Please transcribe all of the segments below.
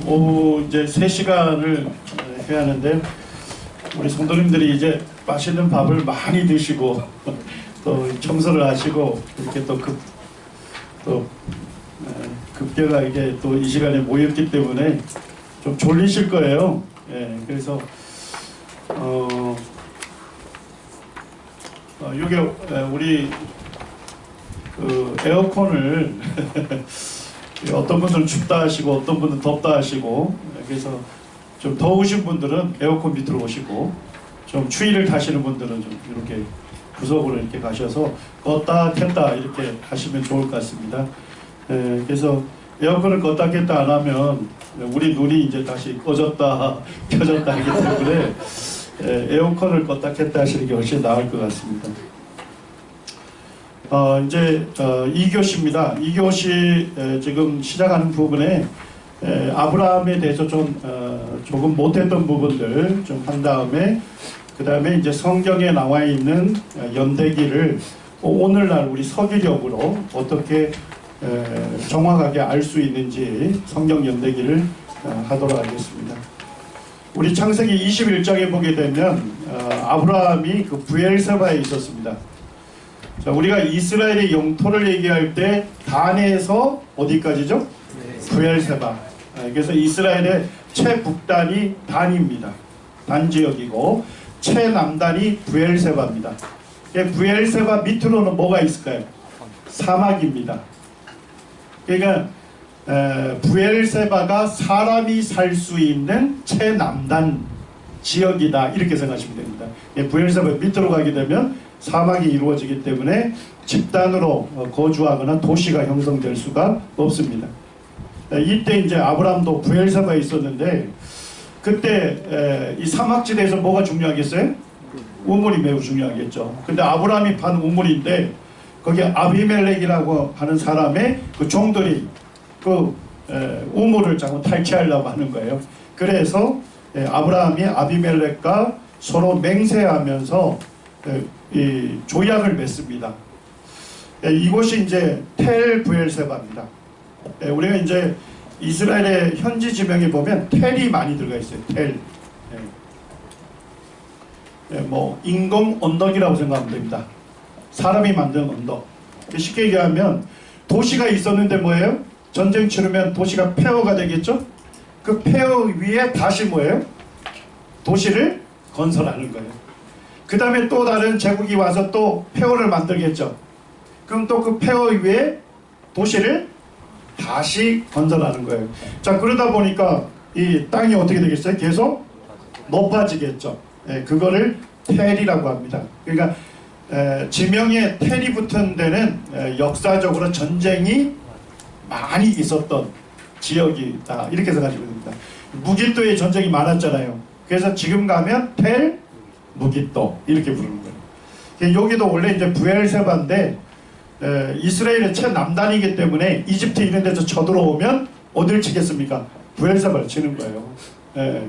오후 이제 3시간을 해야 하는데 우리 성도님들이 이제 맛있는 밥을 많이 드시고 또 청소를 하시고 이렇게 또 급격하게 또 이 시간에 모였기 때문에 좀 졸리실 거예요. 그래서 이게 우리 그 에어컨을 어떤 분들은 춥다 하시고 어떤 분은 덥다 하시고, 그래서 좀 더우신 분들은 에어컨 밑으로 오시고 좀 추위를 타시는 분들은 좀 이렇게 구석으로 이렇게 가셔서 껐다 켰다 이렇게 하시면 좋을 것 같습니다. 그래서 에어컨을 껐다 켰다 안 하면 우리 눈이 이제 다시 꺼졌다 켜졌다 하기 때문에 에어컨을 껐다 켰다 하시는 게 훨씬 나을 것 같습니다. 이제 2교시입니다. 2교시 지금 시작하는 부분에 아브라함에 대해서 조금 못했던 부분들 좀 한 다음에, 그 다음에 이제 성경에 나와 있는 연대기를 오늘날 우리 서기력으로 어떻게 정확하게 알 수 있는지 성경 연대기를 하도록 하겠습니다. 우리 창세기 21장에 보게 되면 아브라함이 그 브엘세바에 있었습니다. 자, 우리가 이스라엘의 영토를 얘기할 때 단에서 어디까지죠? 브엘세바. 그래서 이스라엘의 최북단이 단입니다. 단 지역이고 최남단이 브엘세바입니다. 브엘세바 밑으로는 뭐가 있을까요? 사막입니다. 그러니까 브엘세바가 사람이 살 수 있는 최남단 지역이다 이렇게 생각하시면 됩니다. 브엘세바 밑으로 가게 되면 사막이 이루어지기 때문에 집단으로 거주하거나 도시가 형성될 수가 없습니다. 이때 이제 아브라함도 브엘세바에 있었는데, 그때 이 사막지대에서 뭐가 중요하겠어요? 우물이 매우 중요하겠죠. 근데 아브라함이 판 우물인데 거기 아비멜렉이라고 하는 사람의 그 종들이 그 우물을 자꾸 탈취하려고 하는 거예요. 그래서 아브라함이 아비멜렉과 서로 맹세하면서 이 조약을 맺습니다. 이곳이 이제 텔 브엘세바입니다. 우리가 이제 이스라엘의 현지 지명에 보면 텔이 많이 들어가 있어요. 텔. 뭐 인공 언덕이라고 생각하면 됩니다. 사람이 만든 언덕. 쉽게 얘기하면 도시가 있었는데 뭐예요? 전쟁 치르면 도시가 폐허가 되겠죠? 그 폐허 위에 다시 뭐예요? 도시를 건설하는 거예요. 그 다음에 또 다른 제국이 와서 또 폐허를 만들겠죠. 그럼 또 그 폐허 위에 도시를 다시 건설하는 거예요. 자, 그러다 보니까 이 땅이 어떻게 되겠어요? 계속 높아지겠죠. 그거를 텔이라고 합니다. 그러니까 지명에 텔이 붙은 데는 역사적으로 전쟁이 많이 있었던 지역이다 이렇게 생각하시면 됩니다. 무깃도에 전쟁이 많았잖아요. 그래서 지금 가면 텔 무깃도 이렇게 부르는 거예요. 여기도 원래 이제 브엘세바인데 이스라엘의 최남단이기 때문에 이집트 이런 데서 쳐들어오면 어딜 치겠습니까? 브엘세바를 치는 거예요.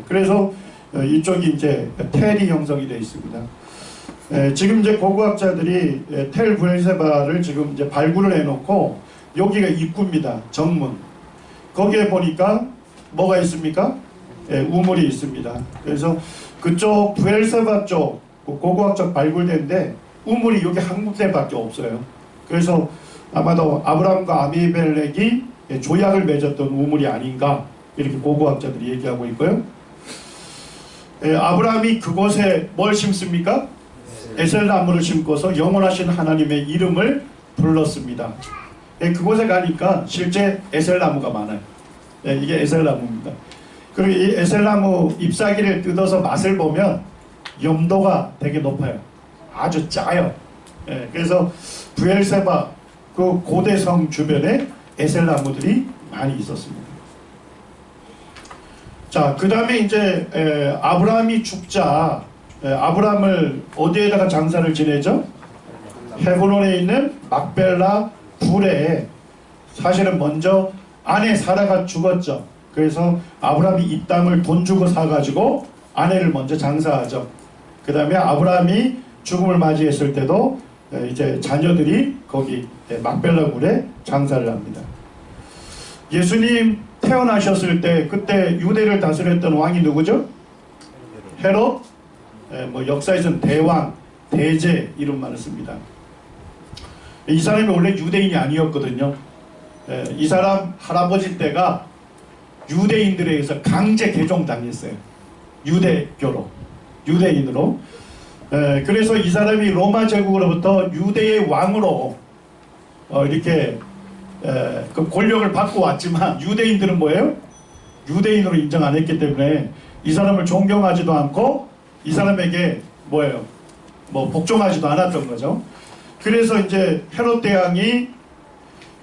그래서 이쪽이 이제 텔이 형성이 되어 있습니다. 지금 이제 고고학자들이 텔 브엘세바를 지금 이제 발굴을 해놓고 여기가 입구입니다. 정문. 거기에 보니까 뭐가 있습니까? 우물이 있습니다. 그래서 그쪽 브엘세바 쪽 고고학적 발굴대인데 우물이 여기 한 군데밖에 없어요. 그래서 아마도 아브라함과 아비멜렉이 조약을 맺었던 우물이 아닌가 이렇게 고고학자들이 얘기하고 있고요. 아브라함이 그곳에 뭘 심습니까? 에셀나무를 심고서 영원하신 하나님의 이름을 불렀습니다. 그곳에 가니까 실제 에셀나무가 많아요. 이게 에셀나무입니다. 그리고 이 에셀나무 잎사귀를 뜯어서 맛을 보면 염도가 되게 높아요. 아주 짜요. 그래서 브엘세바 그 고대성 주변에 에셀나무들이 많이 있었습니다. 자, 그 다음에 이제 아브라함이 죽자 아브라함을 어디에다가 장사를 지내죠? 헤브론에 있는 막벨라 굴에 사실은 먼저 아내 사라가 죽었죠. 그래서 아브라함이 이 땅을 돈 주고 사가지고 아내를 먼저 장사하죠. 그 다음에 아브라함이 죽음을 맞이했을 때도 이제 자녀들이 거기 막벨라 굴에 장사를 합니다. 예수님 태어나셨을 때 그때 유대를 다스렸던 왕이 누구죠? 헤롯. 뭐 역사에서는 대왕, 대제 이런 말을 씁니다. 이 사람이 원래 유대인이 아니었거든요. 이 사람 할아버지 때가 유대인들에 의해서 강제 개종당했어요. 유대교로, 유대인으로. 그래서 이 사람이 로마 제국으로부터 유대의 왕으로 이렇게 그 권력을 받고 왔지만 유대인들은 뭐예요? 유대인으로 인정 안 했기 때문에 이 사람을 존경하지도 않고 이 사람에게 뭐예요? 뭐 복종하지도 않았던 거죠. 그래서 이제 헤롯 대왕이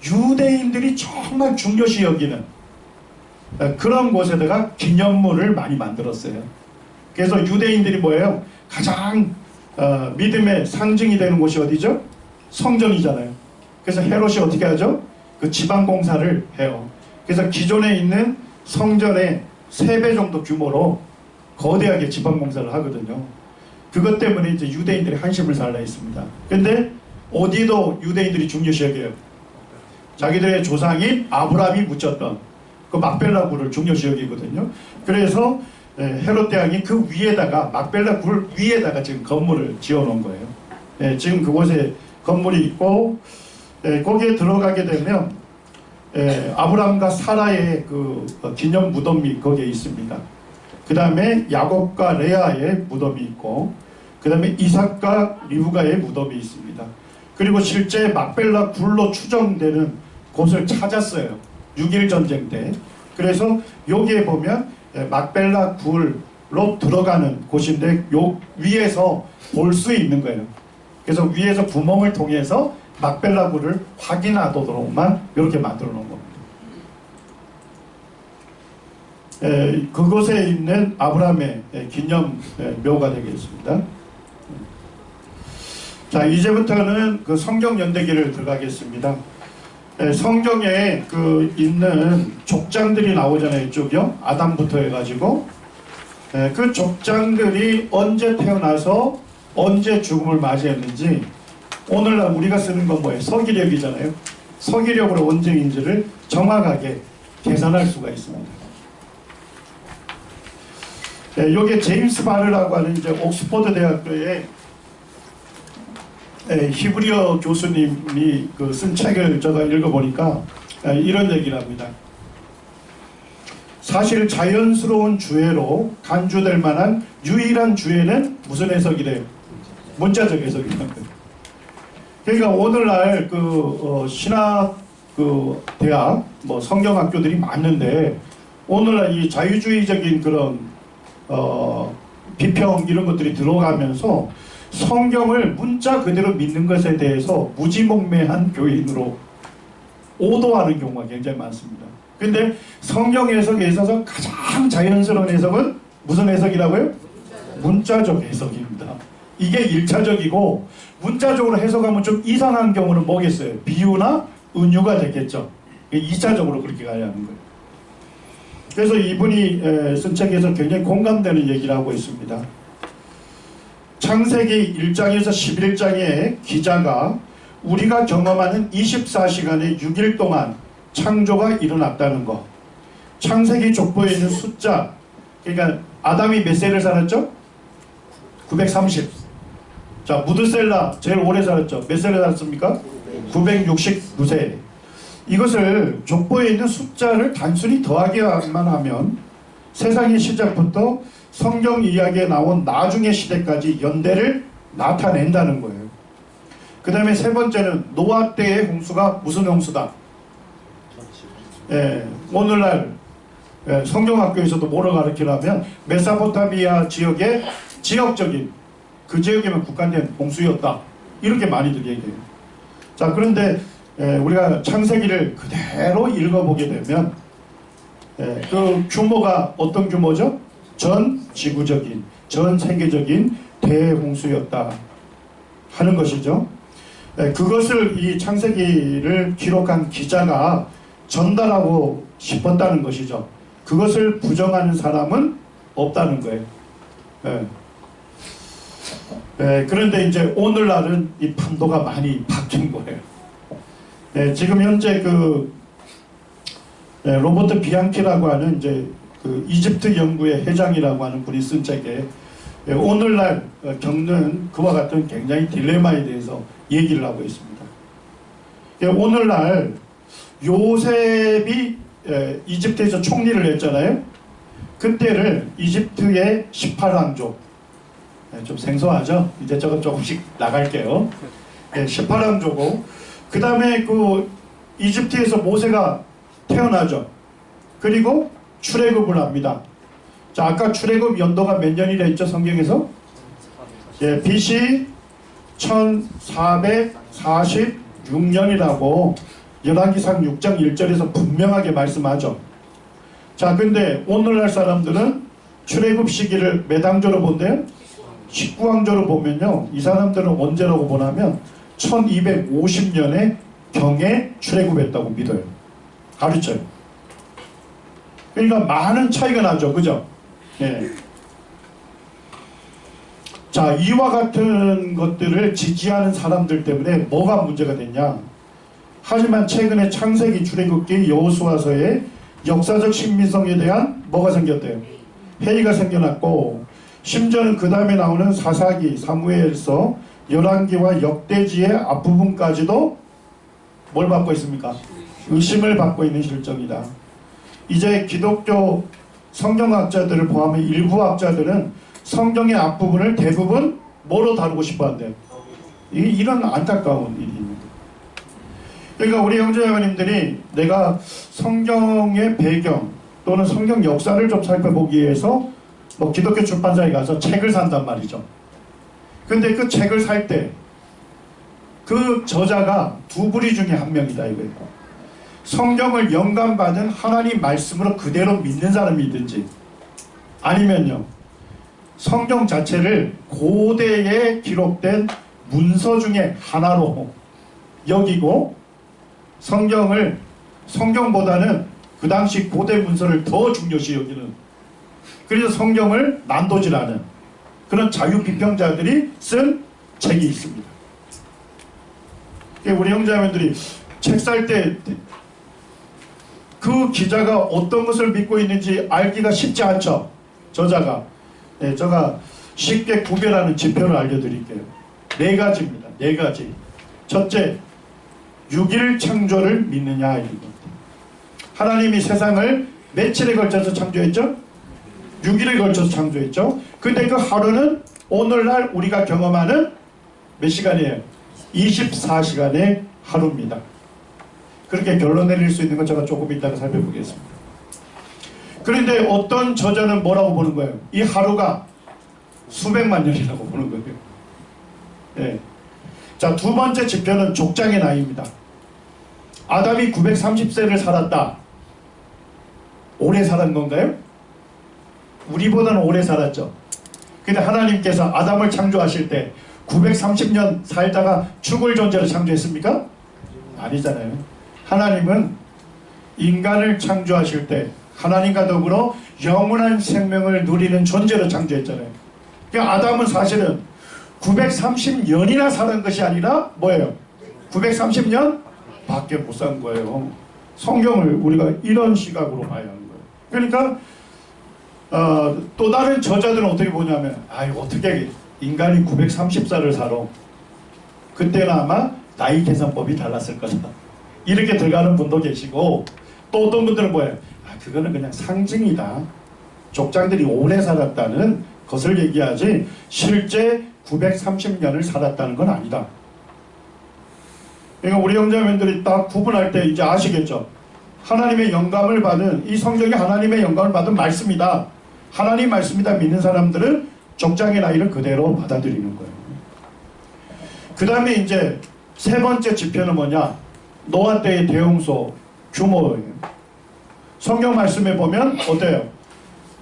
유대인들이 정말 중요시 여기는 그런 곳에다가 기념물을 많이 만들었어요. 그래서 유대인들이 뭐예요? 가장 믿음의 상징이 되는 곳이 어디죠? 성전이잖아요. 그래서 헤롯이 어떻게 하죠? 그 지방공사를 해요. 그래서 기존에 있는 성전의 3배 정도 규모로 거대하게 지방공사를 하거든요. 그것 때문에 이제 유대인들이 한심을 살라 했습니다. 근데 어디도 유대인들이 중요시 여겨요. 자기들의 조상인 아브라함이 묻혔던 그 막벨라 굴을 중요시 여기거든요. 그래서 헤롯 대왕이 그 위에다가 막벨라 굴 위에다가 지금 건물을 지어놓은 거예요. 지금 그곳에 건물이 있고 거기에 들어가게 되면 아브라함과 사라의 그 기념 무덤이 거기에 있습니다. 그 다음에 야곱과 레아의 무덤이 있고 그 다음에 이삭과 리브가의 무덤이 있습니다. 그리고 실제 막벨라 굴로 추정되는 곳을 찾았어요. 6.1 전쟁 때. 그래서 여기에 보면 막벨라 굴로 들어가는 곳인데 요 위에서 볼 수 있는 거예요. 그래서 위에서 구멍을 통해서 막벨라 굴을 확인하도록만 이렇게 만들어 놓은 겁니다. 그곳에 있는 아브라함의 기념 묘가 되겠습니다. 자, 이제부터는 그 성경 연대기를 들어가겠습니다. 성경에 그 있는 족장들이 나오잖아요. 이쪽이요. 아담부터 해가지고 그 족장들이 언제 태어나서 언제 죽음을 맞이했는지 오늘날 우리가 쓰는 건 뭐예요? 서기력이잖아요. 서기력으로 언제인지를 정확하게 계산할 수가 있습니다. 여기 제임스 바르라고 하는 이제 옥스퍼드 대학교의 히브리어 교수님이 그 쓴 책을 제가 읽어보니까 이런 얘기를 합니다. 사실 자연스러운 주애로 간주될 만한 유일한 주애는 무슨 해석이래요? 문자적 해석이라는 거예요. 그러니까 오늘날 그 신학 그 대학 뭐 성경학교들이 많은데 오늘날 이 자유주의적인 그런 비평 이런 것들이 들어가면서 성경을 문자 그대로 믿는 것에 대해서 무지몽매한 교인으로 오도하는 경우가 굉장히 많습니다. 근데 성경 해석에 있어서 가장 자연스러운 해석은 무슨 해석이라고요? 문자적 해석입니다. 이게 1차적이고 문자적으로 해석하면 좀 이상한 경우는 뭐겠어요? 비유나 은유가 되겠죠. 2차적으로 그렇게 가야 하는 거예요. 그래서 이분이 쓴 책에서 굉장히 공감되는 얘기를 하고 있습니다. 창세기 1장에서 11장에 기자가 우리가 경험하는 24시간의 6일 동안 창조가 일어났다는 것, 창세기 족보에 있는 숫자, 그러니까 아담이 몇 세를 살았죠? 930. 자, 무드셀라 제일 오래 살았죠? 몇 세를 살았습니까? 969세. 이것을 족보에 있는 숫자를 단순히 더하기만 하면 세상의 시작부터 성경 이야기에 나온 나중의 시대까지 연대를 나타낸다는 거예요. 그 다음에 세 번째는 노아 때의 홍수가 무슨 홍수다? 오늘날 성경학교에서도 뭐를 가르치냐면 메소포타미아 지역의 지역적인 그 지역에만 국한된 홍수였다. 이렇게 많이들 얘기해요. 자, 그런데 우리가 창세기를 그대로 읽어보게 되면 그 규모가 어떤 규모죠? 전 지구적인, 전 세계적인 대홍수였다 하는 것이죠. 그것을 이 창세기를 기록한 기자가 전달하고 싶었다는 것이죠. 그것을 부정하는 사람은 없다는 거예요. 그런데 이제 오늘날은 이 판도가 많이 바뀐 거예요. 지금 현재 그 로버트 비앙키라고 하는 이제 그 이집트 연구의 회장이라고 하는 분이 쓴 책에 오늘날 겪는 그와 같은 굉장히 딜레마에 대해서 얘기를 하고 있습니다. 오늘날 요셉이 이집트에서 총리를 했잖아요. 그때를 이집트의 18왕족, 좀 생소하죠? 이제 조금씩 나갈게요. 18왕족고, 그 다음에 그 이집트에서 모세가 태어나죠. 그리고 출애굽을 합니다. 자, 아까 출애굽 연도가 몇 년이라 했죠, 성경에서? BC 1446년이라고 열왕기상 6장 1절에서 분명하게 말씀하죠. 자, 근데 오늘날 사람들은 출애굽 시기를 몇 왕조로 본대요? 19왕조로 보면요, 이 사람들은 언제라고 보냐면 1250년에 경에 출애굽했다고 믿어요. 가르쳐요. 그러니까 많은 차이가 나죠. 그죠? 예. 자, 이와 같은 것들을 지지하는 사람들 때문에 뭐가 문제가 됐냐? 하지만 최근에 창세기, 출애굽기, 여호수아서에 역사적 신빙성에 대한 뭐가 생겼대요? 회의가 생겨났고, 심지어는 그 다음에 나오는 사사기, 사무엘서, 열왕기와 역대지의 앞부분까지도 뭘 받고 있습니까? 의심을 받고 있는 실정이다. 이제 기독교 성경학자들을 포함해 일부 학자들은 성경의 앞부분을 대부분 뭐로 다루고 싶어 한대요? 이런 안타까운 일입니다. 그러니까 우리 형제자매님들이 내가 성경의 배경 또는 성경 역사를 좀 살펴보기 위해서 뭐 기독교 출판사에 가서 책을 산단 말이죠. 근데 그 책을 살 때 그 저자가 두 부류 중에 한 명이다 이거예요. 성경을 영감받은 하나님 말씀으로 그대로 믿는 사람이든지, 아니면요 성경 자체를 고대에 기록된 문서 중에 하나로 여기고 성경보다는 그 당시 고대 문서를 더 중요시 여기는, 그래서 성경을 난도질하는 그런 자유비평자들이 쓴 책이 있습니다. 우리 형제자매들이 책 살 때 그 기자가 어떤 것을 믿고 있는지 알기가 쉽지 않죠. 저자가. 제가 쉽게 구별하는 지표를 알려드릴게요. 4가지입니다. 4가지. 첫째, 6일 창조를 믿느냐 이겁니다. 하나님이 세상을 며칠에 걸쳐서 창조했죠? 6일에 걸쳐서 창조했죠. 근데 그 하루는 오늘날 우리가 경험하는 몇 시간이에요? 24시간의 하루입니다. 그렇게 결론 내릴 수 있는 건 제가 조금 이따가 살펴보겠습니다. 그런데 어떤 저자는 뭐라고 보는 거예요? 이 하루가 수백만 년이라고 보는 거예요. 네. 자, 두 번째 지표는 족장의 나이입니다. 아담이 930세를 살았다. 오래 살은 건가요? 우리보다는 오래 살았죠. 근데 하나님께서 아담을 창조하실 때 930년 살다가 죽을 존재로 창조했습니까? 아니잖아요. 하나님은 인간을 창조하실 때 하나님과 더불어 영원한 생명을 누리는 존재로 창조했잖아요. 그러니까 아담은 사실은 930년이나 사는 것이 아니라 뭐예요? 930년 밖에 못 산 거예요. 성경을 우리가 이런 시각으로 봐야 하는 거예요. 그러니까 또 다른 저자들은 어떻게 보냐면 어떻게 인간이 930살을 살아? 그때는 아마 나이 계산법이 달랐을 거다. 이렇게 들어가는 분도 계시고, 또 어떤 분들은 뭐예요? 그거는 그냥 상징이다. 족장들이 오래 살았다는 것을 얘기하지 실제 930년을 살았다는 건 아니다. 그러니까 우리 형제자매들이 딱 구분할 때 이제 아시겠죠? 하나님의 영감을 받은, 이 성경이 하나님의 영감을 받은 말씀이다. 하나님 말씀이다 믿는 사람들은 족장의 나이를 그대로 받아들이는 거예요. 그 다음에 이제 세 번째 지표는 뭐냐? 노아 때의 대홍수 규모예요. 성경 말씀에 보면 어때요?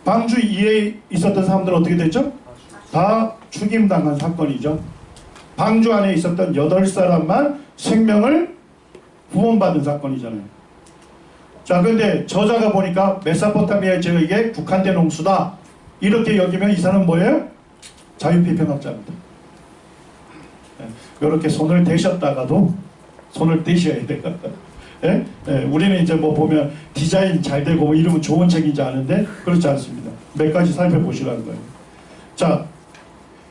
방주 이에 있었던 사람들은 어떻게 됐죠? 다 죽임당한 사건이죠. 방주 안에 있었던 8사람만 생명을 구원받은 사건이잖아요. 자, 근데 저자가 보니까 메소포타미아 지역에 국한된 홍수다 이렇게 여기면 이 사람은 뭐예요? 자유비평학자입니다. 이렇게 손을 대셨다가도 손을 떼셔야 돼요. 예? 예, 우리는 이제 뭐 보면 디자인 잘 되고 뭐 이러면 좋은 책인지 아는데 그렇지 않습니다. 몇 가지 살펴보시라는 거예요. 자,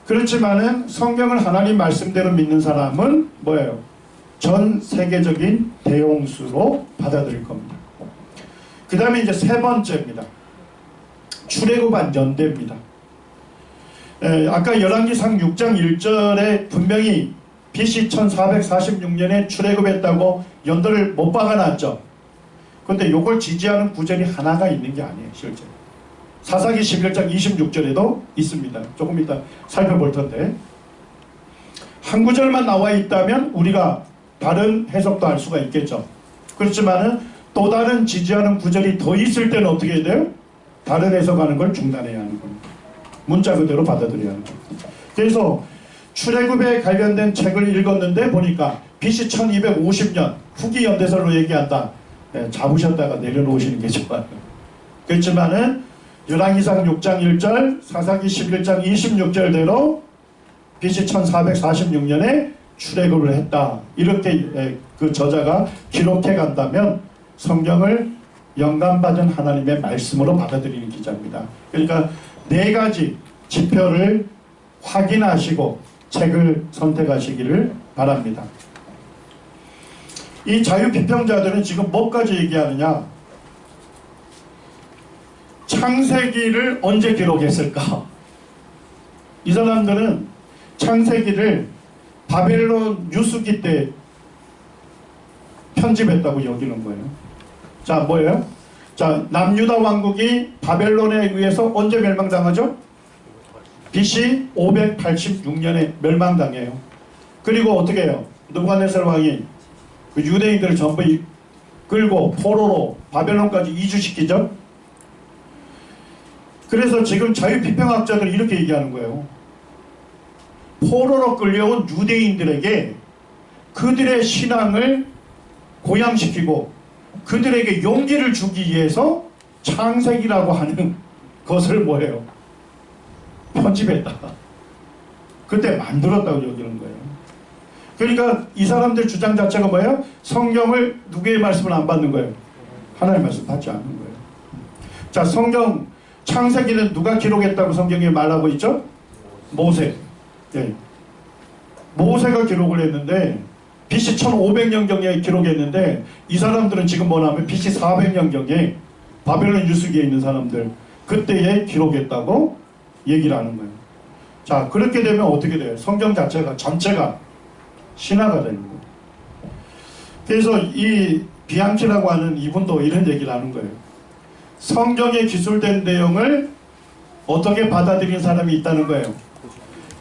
그렇지만은 성경을 하나님 말씀대로 믿는 사람은 뭐예요? 전 세계적인 대홍수로 받아들일 겁니다. 그 다음에 이제 세 번째입니다. 출애굽한 연대입니다. 아까 열왕기상 6장 1절에 분명히 BC 1446년에 출애굽했다고 연도를 못 박아놨죠. 그런데 이걸 지지하는 구절이 하나가 있는 게 아니에요. 실제 사사기 11장 26절에도 있습니다. 조금 이따 살펴볼 텐데 한 구절만 나와 있다면 우리가 다른 해석도 할 수가 있겠죠. 그렇지만은 또 다른 지지하는 구절이 더 있을 때는 어떻게 해야 돼요? 다른 해석하는 걸 중단해야 하는 겁니다. 문자 그대로 받아들여야 하는 겁니다. 그래서 출애굽에 관련된 책을 읽었는데 보니까 BC 1250년 후기 연대설로 얘기한다. 네, 잡으셨다가 내려놓으시는 게 좋아요. 그렇지만은 열왕기상 6장 1절, 사사기 11장 26절대로 BC 1446년에 출애굽을 했다. 이렇게 그 저자가 기록해 간다면 성경을 영감받은 하나님의 말씀으로 받아들이는 기자입니다. 그러니까 네 가지 지표를 확인하시고 책을 선택하시기를 바랍니다. 이 자유비평자들은 지금 뭐까지 얘기하느냐? 창세기를 언제 기록했을까? 이 사람들은 창세기를 바벨론 유수기 때 편집했다고 여기는 거예요. 자, 뭐예요? 자, 남유다 왕국이 바벨론에 의해서 언제 멸망당하죠? BC 586년에 멸망당해요. 그리고 어떻게 해요? 느부갓네살 왕이 그 유대인들을 전부 끌고 포로로 바벨론까지 이주시키죠. 그래서 지금 자유비평학자들이 이렇게 얘기하는 거예요. 포로로 끌려온 유대인들에게 그들의 신앙을 고양시키고 그들에게 용기를 주기 위해서 창세기라고 하는 것을 뭐예요? 편집했다. 그때 만들었다고 여기는 거예요. 그러니까 이 사람들 주장 자체가 뭐예요? 성경을 누구의 말씀을 안 받는 거예요? 하나님의 말씀 받지 않는 거예요. 자, 성경 창세기는 누가 기록했다고 성경에 말하고 있죠? 모세. 예. 모세가 기록을 했는데 BC 1500년경에 기록했는데 이 사람들은 지금 뭐냐면 BC 400년경에 바벨론 유수기에 있는 사람들 그때에 기록했다고 얘기를 하는 거예요. 자, 그렇게 되면 어떻게 돼요? 성경 자체가 전체가 신화가 되는 거예요. 그래서 이 비앙키라고 하는 이분도 이런 얘기를 하는 거예요. 성경에 기술된 내용을 어떻게 받아들이는 사람이 있다는 거예요.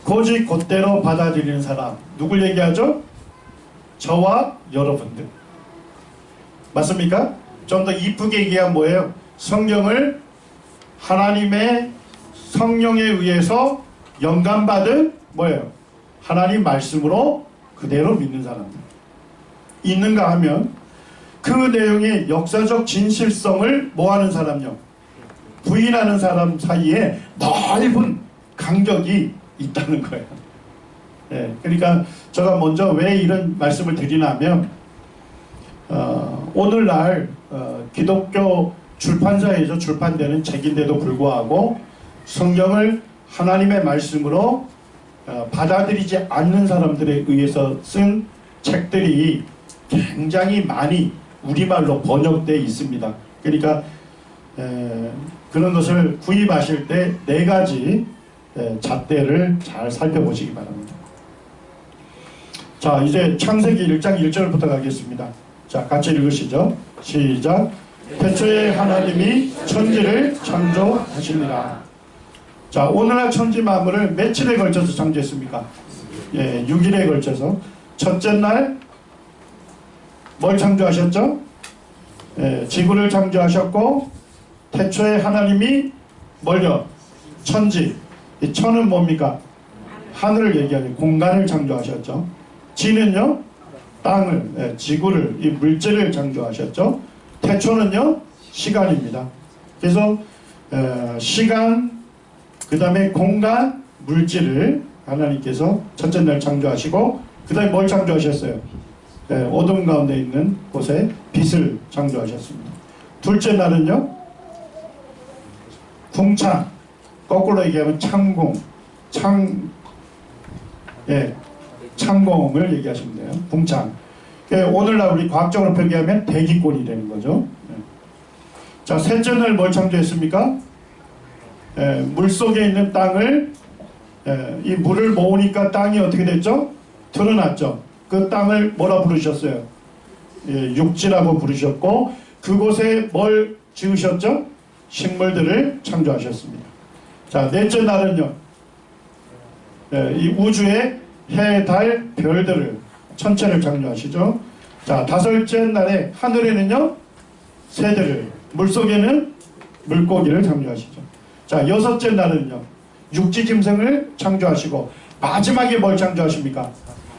고지 곧대로 받아들이는 사람. 누굴 얘기하죠? 저와 여러분들. 맞습니까? 좀 더 이쁘게 얘기하면 뭐예요? 성경을 하나님의 성령에 의해서 영감받은 뭐예요? 하나님 말씀으로 그대로 믿는 사람들. 있는가 하면 그 내용의 역사적 진실성을 뭐하는 사람요? 부인하는 사람 사이에 넓은 간격이 있다는 거예요. 예, 그러니까 제가 먼저 왜 이런 말씀을 드리냐면 오늘날 기독교 출판사에서 출판되는 책인데도 불구하고 성경을 하나님의 말씀으로 받아들이지 않는 사람들에 의해서 쓴 책들이 굉장히 많이 우리말로 번역되어 있습니다. 그러니까 그런 것을 구입하실 때 네 가지 잣대를 잘 살펴보시기 바랍니다. 자, 이제 창세기 1장 1절부터 가겠습니다. 자, 같이 읽으시죠. 시작. 태초에 하나님이 천지를 창조하시니라. 자, 오늘날 천지 만물을 며칠에 걸쳐서 창조했습니까? 예, 6일에 걸쳐서. 첫째 날 뭘 창조하셨죠? 예, 지구를 창조하셨고, 태초에 하나님이 뭘요? 천지. 이 천은 뭡니까? 하늘을 얘기하는 공간을 창조하셨죠. 지는요? 땅을, 예, 지구를, 이 물질을 창조하셨죠. 태초는요? 시간입니다. 그래서 시간, 그 다음에 공간, 물질을 하나님께서 첫째 날 창조하시고 그 다음에 뭘 창조하셨어요? 어둠 가운데 있는 곳에 빛을 창조하셨습니다. 둘째 날은요, 궁창, 거꾸로 얘기하면 창공, 창공을 얘기하시면 돼요. 궁창. 오늘날 우리 과학적으로 표기하면 대기권이 되는 거죠. 자, 셋째 날 뭘 창조했습니까? 물속에 있는 땅을, 이 물을 모으니까 땅이 어떻게 됐죠? 드러났죠. 그 땅을 뭐라 부르셨어요? 육지라고 부르셨고, 그곳에 뭘 지으셨죠? 식물들을 창조하셨습니다. 자, 넷째 날은요, 이 우주의 해, 달, 별들을, 천체를 창조하시죠. 자, 다섯째 날에 하늘에는요, 새들을, 물속에는 물고기를 창조하시죠. 자, 여섯째 날은요, 육지 짐승을 창조하시고, 마지막에 뭘 창조하십니까?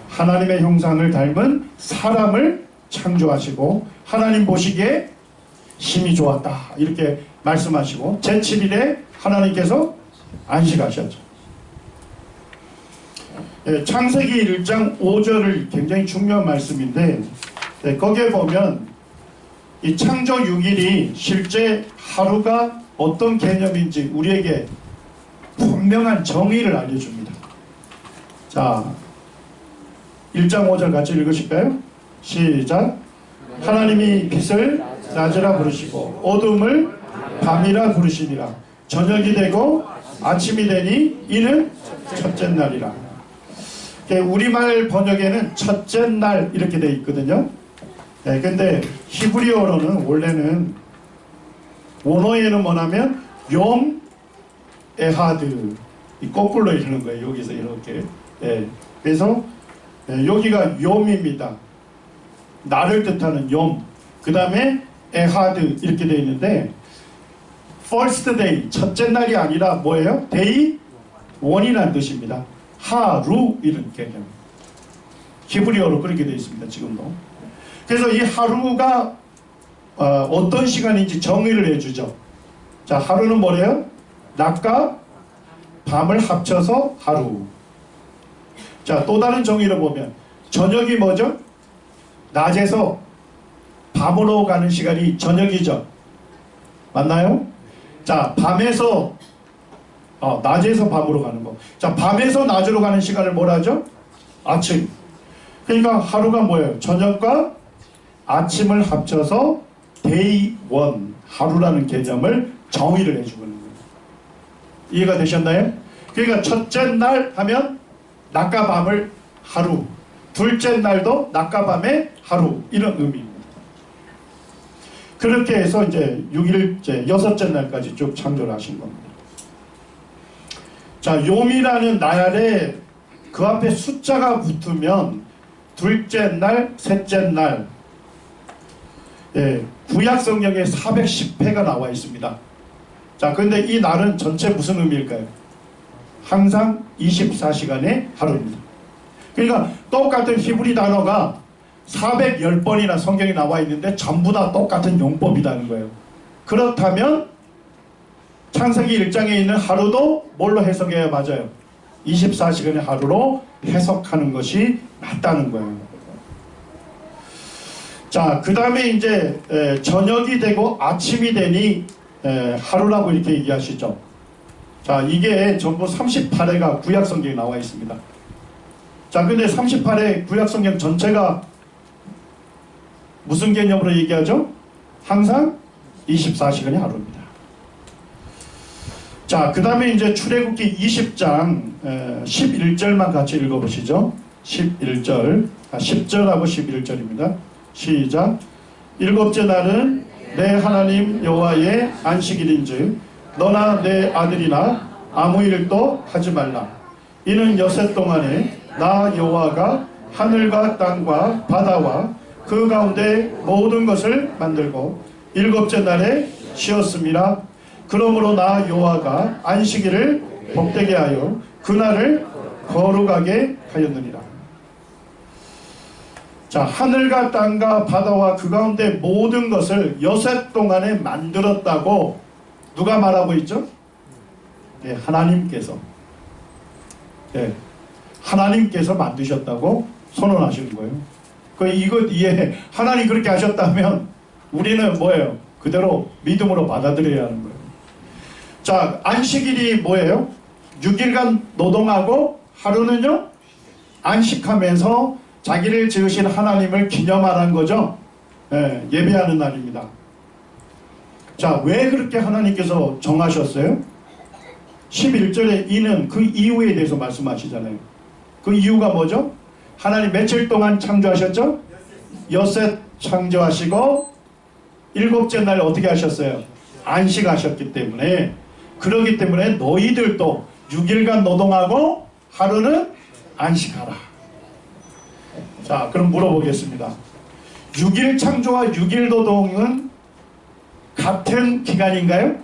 하나님의 형상을 닮은 사람을 창조하시고, 하나님 보시기에 힘이 좋았다 이렇게 말씀하시고, 제7일에 하나님께서 안식하셨죠. 창세기 1장 5절을 굉장히 중요한 말씀인데, 거기에 보면 이 창조 6일이 실제 하루가 어떤 개념인지 우리에게 분명한 정의를 알려줍니다. 자, 1장 5절 같이 읽으실까요? 시작. 하나님이 빛을 낮이라 부르시고 어둠을 밤이라 부르시니라. 저녁이 되고 아침이 되니 이는 첫째 날이라. 우리말 번역에는 첫째 날 이렇게 되어 있거든요. 근데 히브리어로는 원래는 원어에는 뭐냐면 욤 에하드, 거꾸로 읽는 거예요. 여기서 이렇게. 그래서 여기가 욤입니다. 날을 뜻하는 욤. 그 다음에 에하드 이렇게 되어 있는데, first day, 첫째 날이 아니라 뭐예요? day one이라는 뜻입니다. 하루 이런 개념. 히브리어로 그렇게 되어 있습니다. 지금도. 그래서 이 하루가 어떤 시간인지 정의를 해주죠. 자, 하루는 뭐래요? 낮과 밤을 합쳐서 하루. 자, 또 다른 정의를 보면 저녁이 뭐죠? 낮에서 밤으로 가는 시간이 저녁이죠. 맞나요? 자, 밤에서 낮에서 밤으로 가는 거. 자, 밤에서 낮으로 가는 시간을 뭐라 하죠? 아침. 그러니까 하루가 뭐예요? 저녁과 아침을 합쳐서 day one, 하루라는 개념을 정의를 해주고 있는 거예요. 이해가 되셨나요? 그러니까 첫째 날 하면 낮과 밤을 하루, 둘째 날도 낮과 밤의 하루, 이런 의미입니다. 그렇게 해서 이제 6일째, 여섯째 날까지 쭉 창조를 하신 겁니다. 자, 욤이라는 날에 그 앞에 숫자가 붙으면 둘째 날, 셋째 날, 구약 성경에 410회가 나와 있습니다. 자, 근데 이 날은 전체 무슨 의미일까요? 항상 24시간의 하루입니다. 그러니까 똑같은 히브리 단어가 410번이나 성경에 나와 있는데 전부 다 똑같은 용법이라는 거예요. 그렇다면 창세기 1장에 있는 하루도 뭘로 해석해야 맞아요? 24시간의 하루로 해석하는 것이 맞다는 거예요. 자, 그 다음에 이제 저녁이 되고 아침이 되니 하루라고 이렇게 얘기하시죠. 자, 이게 전부 38회가 구약성경에 나와 있습니다. 자, 근데 38회 구약성경 전체가 무슨 개념으로 얘기하죠? 항상 24시간의 하루입니다. 자, 그 다음에 이제 출애굽기 20장 11절만 같이 읽어보시죠. 11절, 10절하고 11절입니다. 시작. 일곱째 날은 내 하나님 여호와의 안식일인즉 너나 내 아들이나 아무 일도 하지 말라. 이는 여섯 동안에 나 여호와가 하늘과 땅과 바다와 그 가운데 모든 것을 만들고 일곱째 날에 쉬었음이라. 그러므로 나 여호와가 안식일을 복되게 하여 그날을 거룩하게 하였느니라. 자, 하늘과 땅과 바다와 그 가운데 모든 것을 여섯 동안에 만들었다고 누가 말하고 있죠? 하나님께서. 하나님께서 만드셨다고 선언하시는 거예요. 이거 이해 하나님 그렇게 하셨다면 우리는 뭐예요? 그대로 믿음으로 받아들여야 하는 거예요. 자, 안식일이 뭐예요? 6일간 노동하고 하루는요 안식하면서 자기를 지으신 하나님을 기념하라는 거죠. 예, 예배하는 날입니다. 자, 왜 그렇게 하나님께서 정하셨어요? 11절에 이는 그 이유에 대해서 말씀하시잖아요. 그 이유가 뭐죠? 하나님 며칠 동안 창조하셨죠? 엿새 창조하시고 일곱째 날 어떻게 하셨어요? 안식하셨기 때문에, 그러기 때문에 너희들도 6일간 노동하고 하루는 안식하라. 자, 그럼 물어보겠습니다. 6일 창조와 6일 노동은 같은 기간인가요?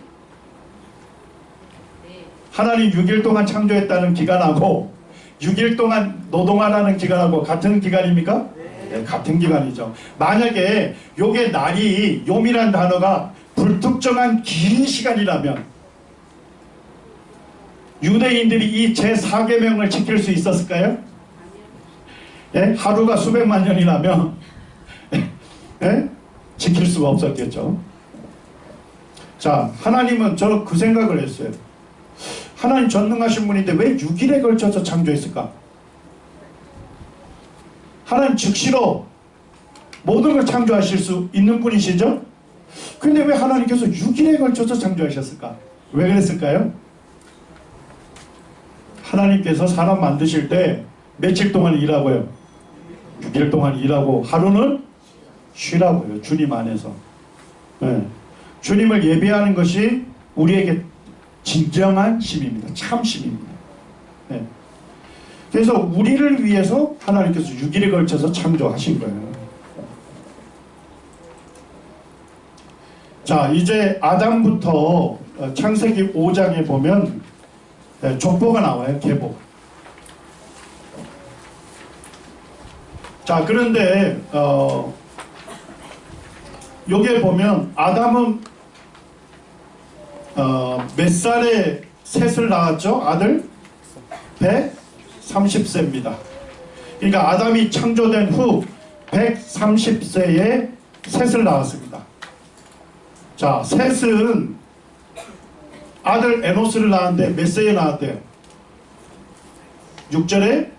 하나님 6일 동안 창조했다는 기간하고 6일 동안 노동하라는 기간하고 같은 기간입니까? 네, 같은 기간이죠. 만약에 요게 날이, 요미란 단어가 불특정한 긴 시간이라면 유대인들이 이 제4계명을 지킬 수 있었을까요? 예? 하루가 수백만 년이라면 예? 지킬 수가 없었겠죠. 자, 하나님은 저는 그 생각을 했어요. 하나님 전능하신 분인데 왜 6일에 걸쳐서 창조했을까? 하나님 즉시로 모든 걸 창조하실 수 있는 분이시죠? 근데 왜 하나님께서 6일에 걸쳐서 창조하셨을까? 왜 그랬을까요? 하나님께서 사람 만드실 때 며칠 동안 일하고요? 6일 동안 일하고 하루는 쉬라고요. 주님 안에서. 네. 주님을 예배하는 것이 우리에게 진정한 쉼입니다. 참 쉼입니다. 네. 그래서 우리를 위해서 하나님께서 6일에 걸쳐서 창조하신 거예요. 자, 이제 아담부터 창세기 5장에 보면 족보가 나와요. 계보. 자, 그런데 여기에 보면 아담은 몇 살에 셋을 낳았죠? 아들? 130세입니다. 그러니까 아담이 창조된 후 130세에 셋을 낳았습니다. 자, 셋은 아들 에노스를 낳았는데 몇 세에 낳았대요? 6절에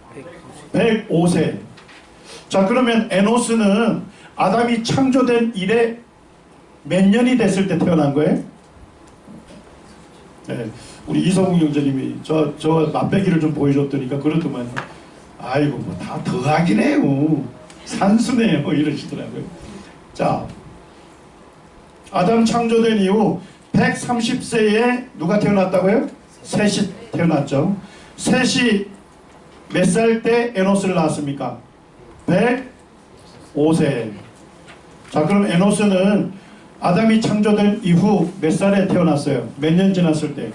105세. 자, 그러면 에노스는 아담이 창조된 이래 몇 년이 됐을 때 태어난 거예요? 네, 우리 이성웅 형제님이 저 맛배기를 좀 보여줬더니까 그렇더만, 아이고 뭐 다 더하긴 해요, 산수네요 이러시더라고요. 자, 아담 창조된 이후 130세에 누가 태어났다고요? 셋이 태어났죠. 셋이 몇 살 때 에노스를 낳았습니까? 105세. 자, 그럼 에노스는 아담이 창조된 이후 몇 살에 태어났어요? 몇 년 지났을 때?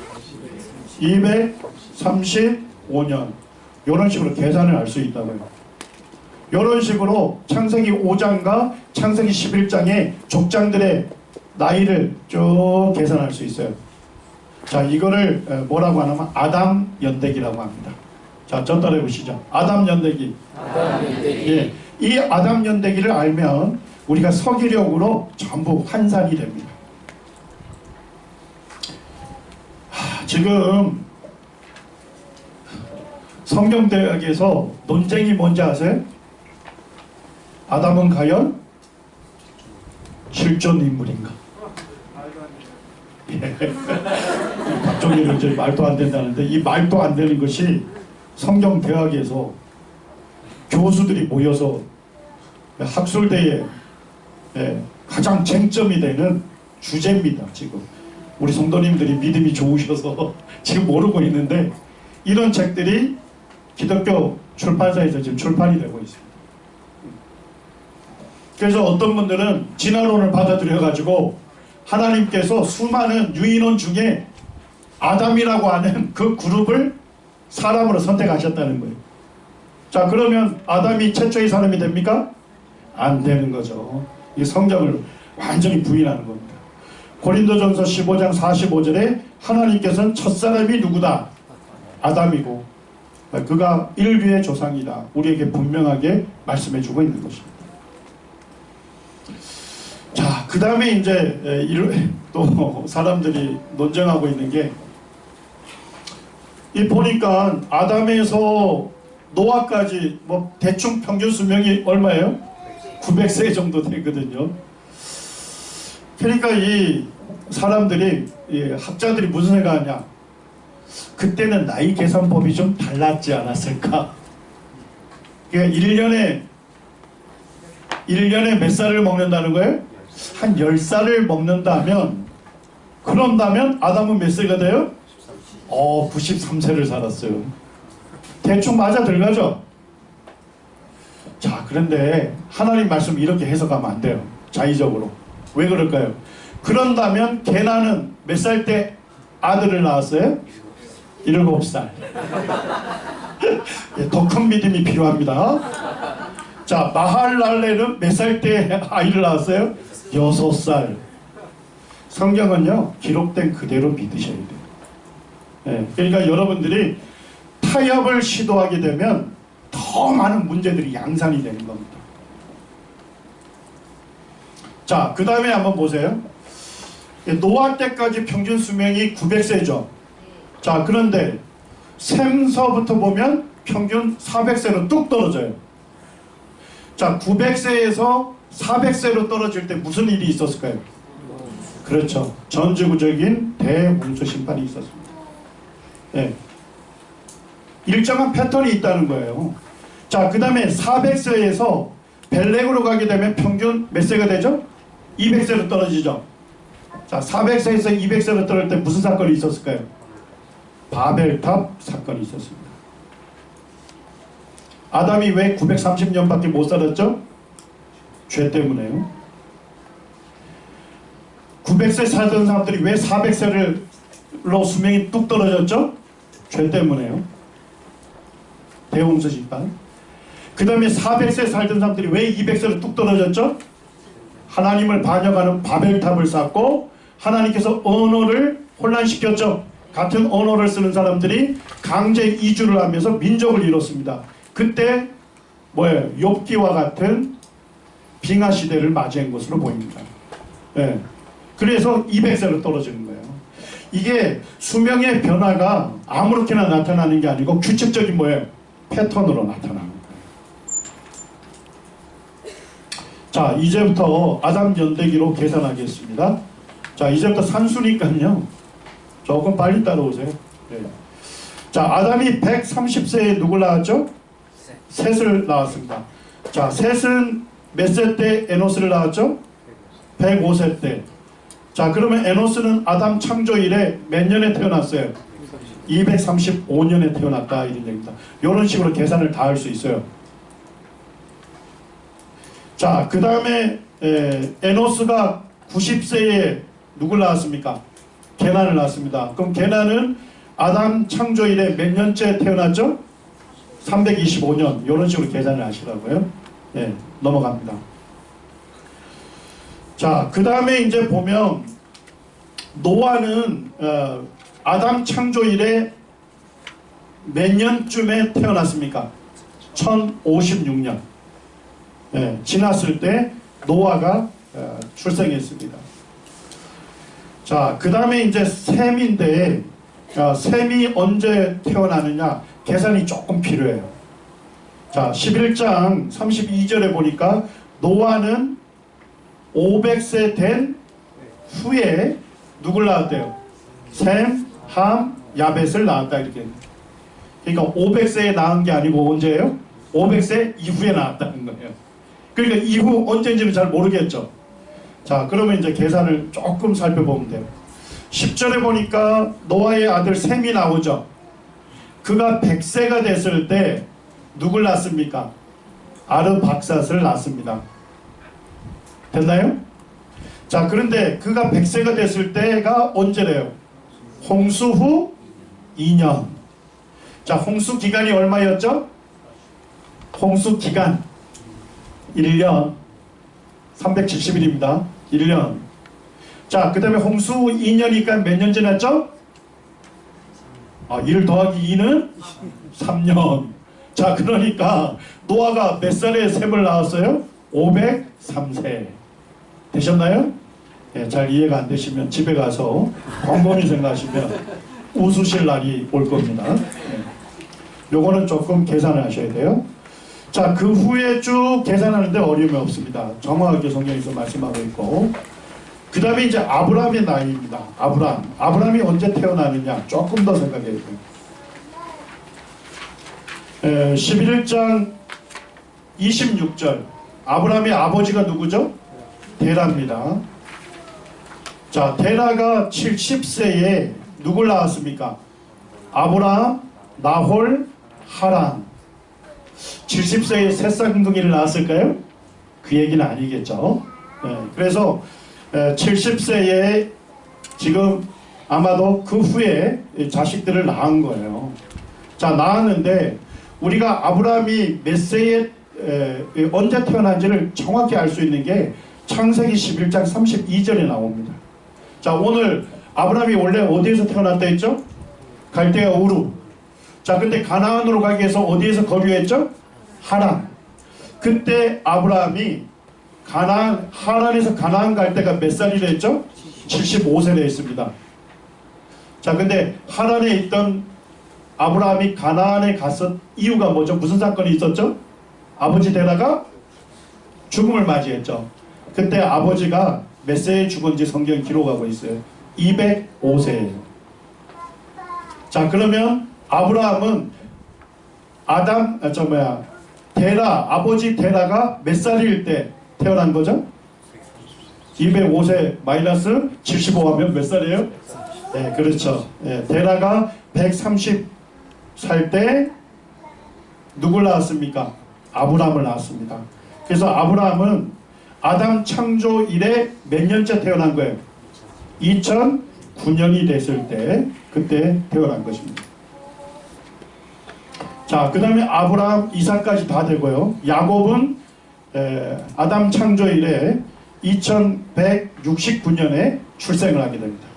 235년. 이런 식으로 계산을 할 수 있다고요. 이런 식으로 창세기 5장과 창세기 11장의 족장들의 나이를 쭉 계산할 수 있어요. 자, 이거를 뭐라고 하냐면 아담 연대기라고 합니다. 자, 저 따라해 보시죠. 아담 연대기. 예, 이 아담 연대기를 알면 우리가 서기력으로 전부 환산이 됩니다. 지금 성경대학에서 논쟁이 뭔지 아세요? 아담은 과연 실존 인물인가? 박종일은 이제 말도 안 된다는데, 이 말도 안 되는 것이 성경대학에서 교수들이 모여서 학술대에 가장 쟁점이 되는 주제입니다. 지금 우리 성도님들이 믿음이 좋으셔서 지금 모르고 있는데, 이런 책들이 기독교 출판사에서 지금 출판이 되고 있습니다. 그래서 어떤 분들은 진화론을 받아들여 가지고 하나님께서 수많은 유인원 중에 아담이라고 하는 그 그룹을 사람으로 선택하셨다는 거예요. 자, 그러면 아담이 최초의 사람이 됩니까? 안 되는 거죠. 이 성경을 완전히 부인하는 겁니다. 고린도전서 15장 45절에 하나님께서는 첫사람이 누구다? 아담이고 그가 인류의 조상이다. 우리에게 분명하게 말씀해주고 있는 것입니다. 자, 그 다음에 이제 또 사람들이 논쟁하고 있는 게, 이 보니까 아담에서 노아까지 뭐 대충 평균 수명이 얼마예요? 900세 정도 되거든요. 그러니까 이 사람들이, 이 학자들이 무슨 생각하냐, 그때는 나이 계산법이 좀 달랐지 않았을까. 그러니까 1년에 몇 살을 먹는다는 거예요? 한 10살을 먹는다면, 그런다면 아담은 몇 세가 돼요? 93세를 살았어요. 대충 맞아 들어가죠? 자, 그런데 하나님 말씀 이렇게 해석하면 안 돼요. 자의적으로. 왜 그럴까요? 그런다면 게나는 몇 살 때 아들을 낳았어요? 7살. 더 큰 믿음이 필요합니다. 자, 마할랄레는 몇 살 때 아이를 낳았어요? 6살. 성경은요, 기록된 그대로 믿으셔야 돼요. 네, 그러니까 여러분들이 타협을 시도하게 되면 더 많은 문제들이 양산이 되는 겁니다. 자, 그 다음에 한번 보세요. 노아 때까지 평균 수명이 900세죠. 자, 그런데 셈서부터 보면 평균 400세로 뚝 떨어져요. 자, 900세에서 400세로 떨어질 때 무슨 일이 있었을까요? 그렇죠. 전지구적인 대홍수 심판이 있었습니다. 네. 일정한 패턴이 있다는 거예요. 자, 그 다음에 400세에서 벨렉으로 가게 되면 평균 몇 세가 되죠? 200세로 떨어지죠. 자, 400세에서 200세로 떨어질 때 무슨 사건이 있었을까요? 바벨탑 사건이 있었습니다. 아담이 왜 930년밖에 못 살았죠? 죄 때문에요. 900세 살던 사람들이 왜 400세로 수명이 뚝 떨어졌죠? 죄 때문에요. 대홍수 심판. 그 다음에 400세 살던 사람들이 왜 200세로 뚝 떨어졌죠? 하나님을 반역하는 바벨탑을 쌓고 하나님께서 언어를 혼란시켰죠. 같은 언어를 쓰는 사람들이 강제 이주를 하면서 민족을 이뤘습니다. 그때 뭐예요? 욥기와 같은 빙하 시대를 맞이한 것으로 보입니다. 네. 그래서 200세로 떨어지는 거예요. 이게 수명의 변화가 아무렇게나 나타나는 게 아니고 규칙적인 뭐예요? 패턴으로 나타나는 거예요. 자, 이제부터 아담 연대기로 계산하겠습니다. 자, 이제부터 산수니까요, 조금 빨리 따라오세요. 네. 자, 아담이 130세에 누굴 낳았죠? 셋을 낳았습니다. 자, 셋은 몇 세 때 에노스를 낳았죠? 105세 때. 자, 그러면 에노스는 아담 창조 이래 몇 년에 태어났어요? 235년에 태어났다, 이런 얘기입니다. 이런 식으로 계산을 다 할 수 있어요. 자, 그 다음에 에노스가 90세에 누굴 낳았습니까? 게난을 낳았습니다. 그럼 게난은 아담 창조 이래 몇 년째 태어났죠? 325년. 이런 식으로 계산을 하시라고요. 네, 넘어갑니다. 자, 그 다음에 이제 보면 노아는 아담 창조 이래 몇 년쯤에 태어났습니까? 1056년. 네, 지났을 때 노아가 출생했습니다. 자, 그 다음에 이제 셈인데, 셈이 언제 태어나느냐 계산이 조금 필요해요. 자, 11장 32절에 보니까 노아는 500세 된 후에 누굴 낳았대요? 셈, 함, 야벳을 낳았다, 이렇게. 그러니까 500세에 낳은 게 아니고 언제예요? 500세 이후에 낳았다는 거예요. 그러니까 이후 언제인지는 잘 모르겠죠. 자, 그러면 이제 계산을 조금 살펴보면 돼요. 10절에 보니까 노아의 아들 셈이 나오죠. 그가 100세가 됐을 때 누굴 낳습니까? 아르박삿을 낳습니다. 됐나요? 자, 그런데 그가 100세가 됐을 때가 언제래요? 홍수 후 2년. 자, 홍수 기간이 얼마였죠? 홍수 기간 1년 370일입니다. 1년. 자, 그 다음에 홍수 후 2년이니까 몇 년 지났죠? 1 더하기 2는 3년. 자, 그러니까 노아가 몇 살에 셈을 낳았어요? 503세. 되셨나요? 예, 잘 이해가 안 되시면 집에 가서 곰곰이 생각하시면 웃으실 날이 올 겁니다. 예. 요거는 조금 계산을 하셔야 돼요. 자, 그 후에 쭉 계산하는데 어려움이 없습니다. 정확하게 성경에서 말씀하고 있고, 그 다음에 이제 아브라함의 나이입니다. 아브라함이 언제 태어나느냐 조금 더 생각해야 돼요. 11장 26절, 아브라함의 아버지가 누구죠? 데라입니다. 자, 데라가 70세에 누굴 낳았습니까? 아브라함, 나홀, 하란. 70세에 새 쌍둥이를 낳았을까요? 그 얘기는 아니겠죠. 그래서 70세에 지금 아마도 그 후에 자식들을 낳은 거예요. 자, 낳았는데 우리가 아브라함이 몇 세에 언제 태어난지를 정확히 알 수 있는 게 창세기 11장 32절에 나옵니다. 자, 오늘 아브라함이 원래 어디에서 태어났다 했죠? 갈대아 우루. 자, 근데 가나안으로 가기 위해서 어디에서 거류했죠? 하란. 그때 아브라함이 하란에서 가나안 갈 때가 몇 살이라 했죠? 75세라 했습니다. 자, 근데 하란에 있던 아브라함이 가나안에 갔던 이유가 뭐죠? 무슨 사건이 있었죠? 아버지 데라가 죽음을 맞이했죠. 그때 아버지가 몇 세에 죽은지 성경 기록하고 있어요. 205세예요. 자, 그러면 아브라함은 아버지 데라가 몇 살일 때 태어난 거죠? 205세 마이너스 75 하면 몇 살이에요? 네, 그렇죠. 네, 데라가 130살 때 누굴 낳았습니까? 아브라함을 낳았습니다. 그래서 아브라함은 아담 창조 이래 몇 년째 태어난 거예요? 2009년이 됐을 때 그때 태어난 것입니다. 자, 그 다음에 아브라함, 이삭까지 다 되고요. 야곱은 아담 창조 이래 2169년에 출생을 하게 됩니다.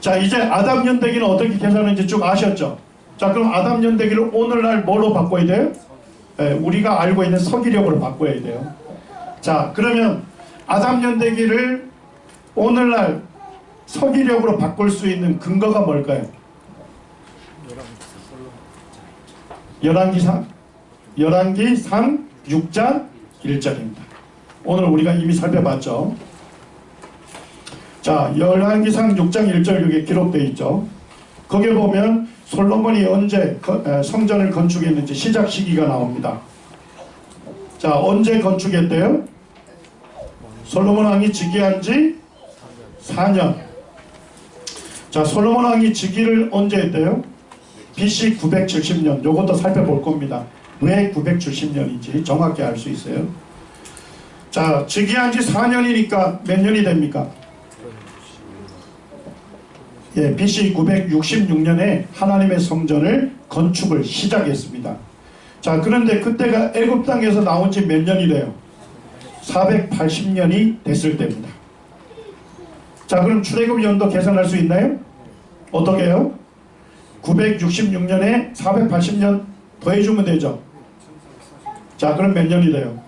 자, 이제 아담 연대기는 어떻게 계산하는지 쭉 아셨죠? 자, 그럼 아담 연대기를 오늘날 뭐로 바꿔야 돼요? 우리가 알고 있는 서기력으로 바꿔야 돼요. 자, 그러면 아담 연대기를 오늘날 서기력으로 바꿀 수 있는 근거가 뭘까요? 열왕기상 6장 1절입니다. 오늘 우리가 이미 살펴봤죠. 자, 열왕기상 6장 1절 여기 기록되어 있죠. 거기에 보면 솔로몬이 언제 성전을 건축했는지 시작 시기가 나옵니다. 자, 언제 건축했대요? 솔로몬 왕이 즉위한 지 4년. 자, 솔로몬 왕이 즉위를 언제 했대요? BC 970년. 요것도 살펴볼 겁니다. 왜 970년인지 정확히 알 수 있어요. 자, 즉위한 지 4년이니까 몇 년이 됩니까? 예, BC 966년에 하나님의 성전을 건축을 시작했습니다. 자, 그런데 그때가 애굽 땅에서 나온 지 몇 년이래요? 480년이 됐을 때입니다. 자, 그럼 출애굽 연도 계산할 수 있나요? 어떻게 해요? 966년에 480년 더해주면 되죠. 자, 그럼 몇 년이 돼요?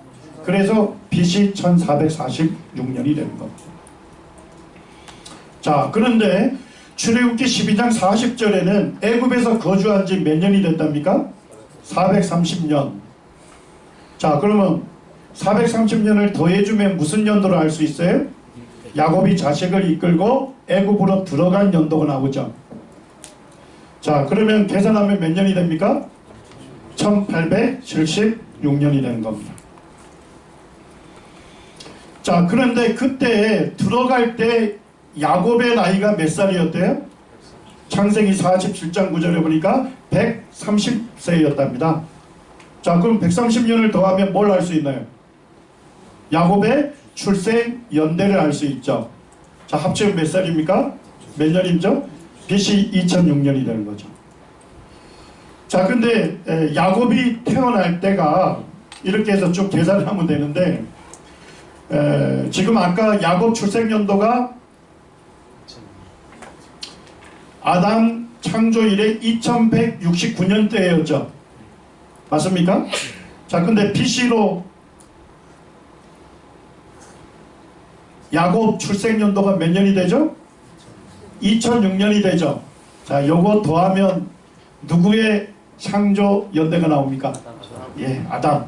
그래서 BC 1446년이 되는 겁니다. 자, 그런데 출애굽기 12장 40절에는 애굽에서 거주한 지 몇 년이 됐답니까? 430년. 자, 그러면 430년을 더해주면 무슨 연도로 알 수 있어요? 야곱이 자식을 이끌고 애굽으로 들어간 연도가 나오죠. 자, 그러면 계산하면 몇 년이 됩니까? 1876년이 되는 겁니다. 자, 그런데 그때 들어갈 때 야곱의 나이가 몇 살이었대요? 창세기 47장 9절에 보니까 130세였답니다. 자, 그럼 130년을 더하면 뭘 알 수 있나요? 야곱의 출생 연대를 알 수 있죠. 자, 합치면 몇 살입니까? 몇 년이죠? BC 2006년이 되는 거죠. 자, 근데 야곱이 태어날 때가 이렇게 해서 쭉 계산을 하면 되는데 지금 아까 야곱 출생 연도가 아담 창조 이래 2169년대였죠. 맞습니까? 자, 근데 BC로 야곱 출생 연도가 몇 년이 되죠? 2006년이 되죠. 자, 요거 더하면 누구의 창조 연대가 나옵니까? 예, 아담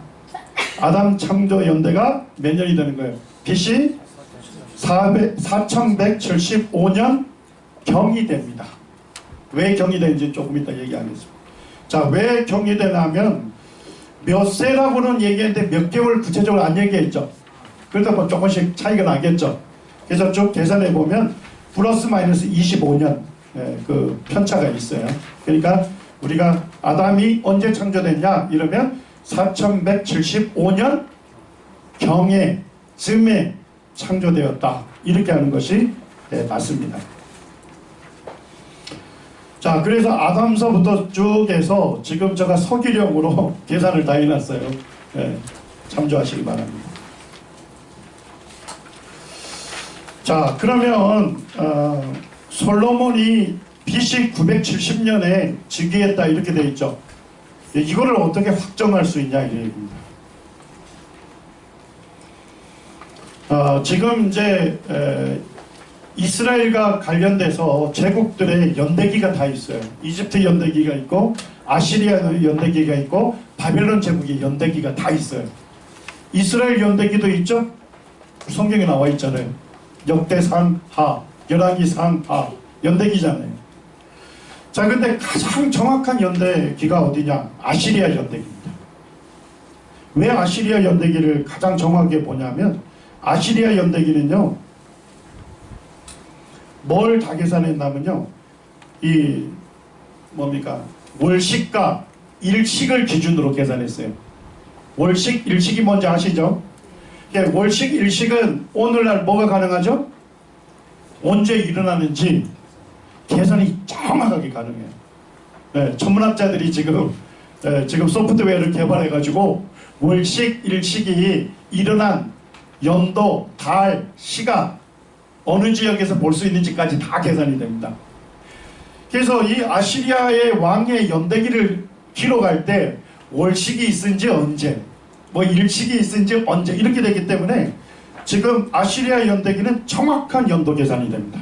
창조 연대가 몇 년이 되는 거예요? BC 4175년 경이 됩니다. 왜 경이 되는지 조금 이따 얘기하겠습니다. 자, 왜 경이 되냐면 몇 세라고는 얘기했는데 몇 개월 구체적으로 안 얘기했죠. 그러다 보면 조금씩 차이가 나겠죠. 그래서 쭉 계산해 보면 플러스 마이너스 25년 그 편차가 있어요. 그러니까 우리가 아담이 언제 창조됐냐 이러면 4175년 경에 즈음에 창조되었다 이렇게 하는 것이 맞습니다. 자, 그래서 아담서부터 쭉 해서 지금 제가 서기령으로 계산을 다 해놨어요. 참조하시기 바랍니다. 자, 그러면 솔로몬이 BC 970년에 즉위했다 이렇게 되어 있죠. 이거를 어떻게 확정할 수 있냐 이 얘기입니다. 지금 이제 이스라엘과 관련돼서 제국들의 연대기가 다 있어요. 이집트 연대기가 있고 아시리아 연대기가 있고 바벨론 제국의 연대기가 다 있어요. 이스라엘 연대기도 있죠. 성경에 나와 있잖아요. 역대상하, 열왕기상하 연대기잖아요. 자, 근데 가장 정확한 연대기가 어디냐? 아시리아 연대기입니다. 왜 아시리아 연대기를 가장 정확하게 보냐면 아시리아 연대기는요, 뭘 다 계산했냐면요, 이 뭡니까? 월식과 일식을 기준으로 계산했어요. 월식, 일식이 뭔지 아시죠? 월식, 일식은 오늘날 뭐가 가능하죠? 언제 일어나는지 계산이 정확하게 가능해요. 천문학자들이 지금 소프트웨어를 개발해가지고 월식, 일식이 일어난 연도, 달, 시각 어느 지역에서 볼 수 있는지까지 다 계산이 됩니다. 그래서 이 아시리아의 왕의 연대기를 기록할 때 월식이 있은지 언제, 뭐 일식이 있은지 언제 이렇게 되기 때문에 지금 아시리아 연대기는 정확한 연도 계산이 됩니다.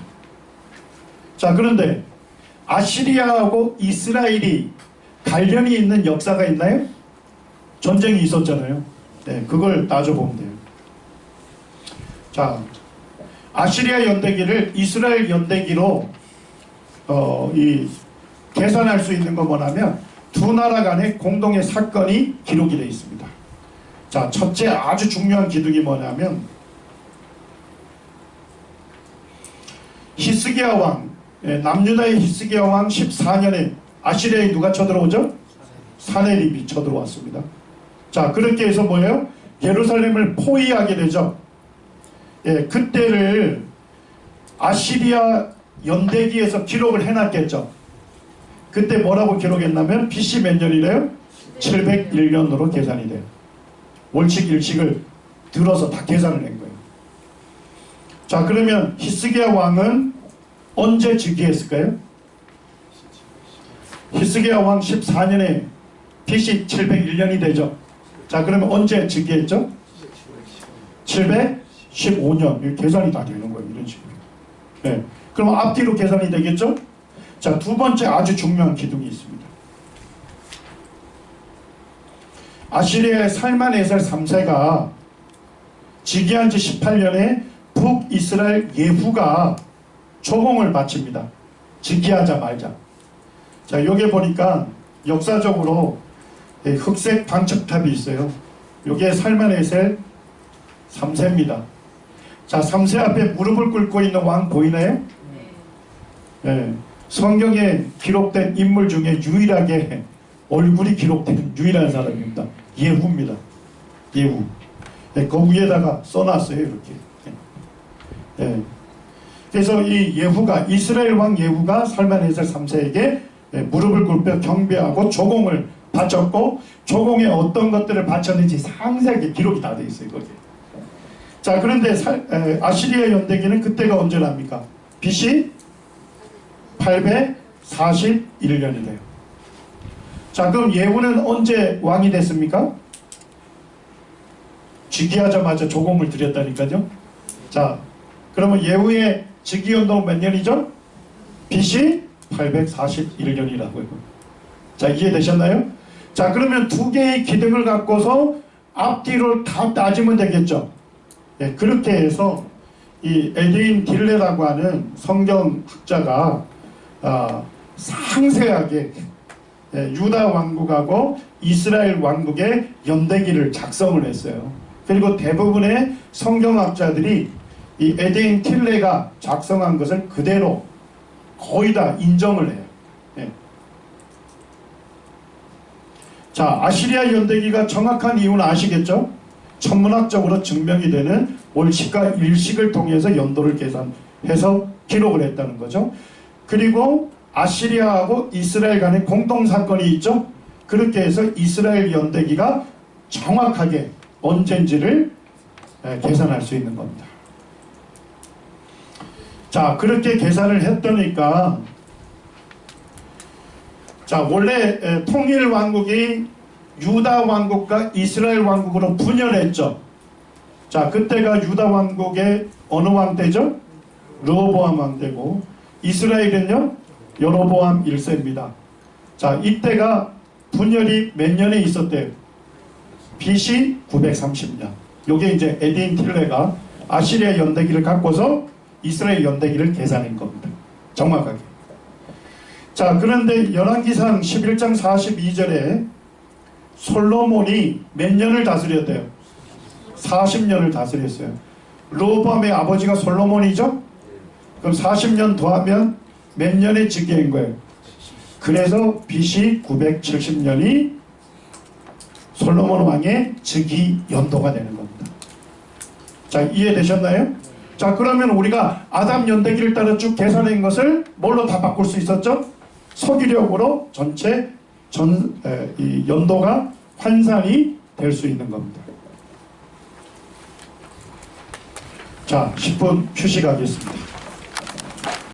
자, 그런데 아시리아하고 이스라엘이 관련이 있는 역사가 있나요? 전쟁이 있었잖아요. 그걸 따져보면 돼요. 자, 아시리아 연대기를 이스라엘 연대기로 계산할 수 있는 건 뭐냐면 두 나라 간의 공동의 사건이 기록이 되어 있습니다. 자, 첫째 아주 중요한 기둥이 뭐냐면 히스기야 왕, 남유다의 히스기야 왕 14년에 아시리아에 누가 쳐들어오죠? 사네립이 쳐들어왔습니다. 자, 그렇게 해서 뭐예요? 예루살렘을 포위하게 되죠. 그때를 아시리아 연대기에서 기록을 해놨겠죠. 그때 뭐라고 기록했냐면 BC 몇 년이래요? 701년으로 계산이 돼요. 월식 일식을 들어서 다 계산을 낸 거예요. 자, 그러면 히스기야 왕은 언제 즉위했을까요? 히스기야 왕 14년에 BC 701년이 되죠. 자, 그러면 언제 즉위했죠? 715년. 계산이 다 되는 거예요. 이런 식으로. 그럼 앞뒤로 계산이 되겠죠? 자, 두 번째 아주 중요한 기둥이 있습니다. 아시리아의 살만에살 3세가 즉위한 지 18년에 북이스라엘 예후가 조공을 바칩니다. 즉위하자마자. 자, 여기 보니까 역사적으로 흑색 방첩탑이 있어요. 여기에 살만에살 3세입니다. 자, 3세 앞에 무릎을 꿇고 있는 왕 보이나요? 네. 성경에 기록된 인물 중에 유일하게 얼굴이 기록된 유일한 사람입니다. 예후입니다. 예후. 그 위에다가 써놨어요. 이렇게. 그래서 이 예후가, 이스라엘 왕 예후가 살만에살 3세에게 무릎을 꿇며 경배하고 조공을 바쳤고, 조공에 어떤 것들을 바쳤는지 상세하게 기록이 다 되어 있어요. 거기에. 자, 그런데 아시리아 연대기는 그때가 언제랍니까? BC 841년이래요. 자, 그럼 예후는 언제 왕이 됐습니까? 즉위하자마자 조공을 드렸다니까요. 자, 그러면 예후의 즉위 연도는 몇 년이죠? BC 841년이라고요. 자, 이해되셨나요? 자, 그러면 두 개의 기둥을 갖고서 앞뒤를 다 따지면 되겠죠. 예, 그렇게 해서 이 에드윈 딜레라고 하는 성경학자가 상세하게 유다 왕국하고 이스라엘 왕국의 연대기를 작성을 했어요. 그리고 대부분의 성경학자들이 이 에드윈 틸레가 작성한 것을 그대로 거의 다 인정을 해요. 예. 자, 아시리아 연대기가 정확한 이유는 아시겠죠? 천문학적으로 증명이 되는 월식과 일식을 통해서 연도를 계산해서 기록을 했다는 거죠. 그리고 아시리아하고 이스라엘 간에 공동사건이 있죠. 그렇게 해서 이스라엘 연대기가 정확하게 언젠지를 계산할 수 있는 겁니다. 자, 그렇게 계산을 했더니까 자, 원래 통일 왕국이 유다 왕국과 이스라엘 왕국으로 분열했죠. 자, 그때가 유다 왕국의 어느 왕 때죠? 르호보암 왕 때고, 이스라엘은요 여로보암 1세입니다. 자, 이때가 분열이 몇 년에 있었대요? BC 930년. 요게 이제 에드윈 틸레가 아시리아 연대기를 갖고서 이스라엘 연대기를 계산한 겁니다. 정확하게. 자, 그런데 열왕기상 11장 42절에 솔로몬이 몇 년을 다스렸대요? 40년을 다스렸어요. 르호보암의 아버지가 솔로몬이죠? 그럼 40년 더하면 몇 년의 즉위인 거예요? 그래서 BC 970년이 솔로몬 왕의 즉위 연도가 되는 겁니다. 자, 이해되셨나요? 자, 그러면 우리가 아담 연대기를 따라 쭉 계산한 것을 뭘로 다 바꿀 수 있었죠? 서기력으로 전체 이 연도가 환산이 될 수 있는 겁니다. 자, 10분 휴식하겠습니다.